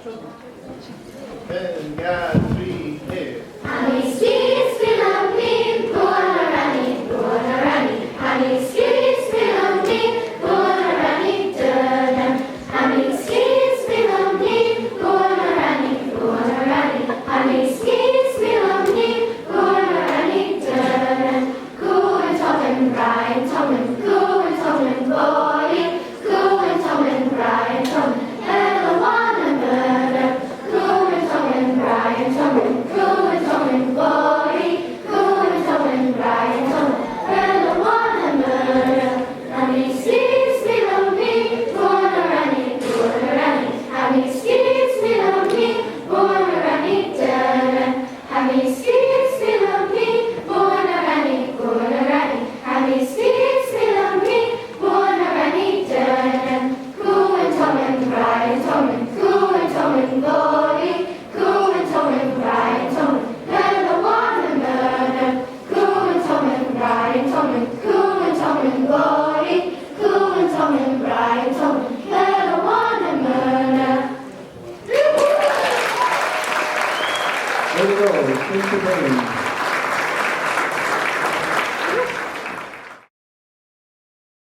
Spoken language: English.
And God, 3, hit. Honey, sweet, sweet, lovely, gonna run it, gonna run it. Honey, sweet, sweet, lovely, gonna run it, da-da. Honey, sweet, sweet, lovely, gonna run it, gonna run it. Honey, sweet, sweet, lovely, gonna run it, da-da. Cool and tall and bright, tall and cool and tall and boy, cool and tall and bright, tall and I wanna murder. Cool and tall and bright, tall and cool and tall and boy, cool and tall and bright, tall and I wanna murder. Honey, sweet, sweet, lovely, gonna run it, gonna run it. Honey, sweet, sweet, lovely, gonna run it, da-da. Honey, sweet, sweet, lovely, gonna run it, gonna run it. Honey, sweet, sweet, lovely, gonna run it, da-da. Cool and tall and bright, tall and cool and tall and boy, cool and tall and bright, tall and I wanna murder. Cool and tall and bright, tall and cool and tall and boy, cool and tall and bright, tall and I wanna murder. There we go. Thank you very much.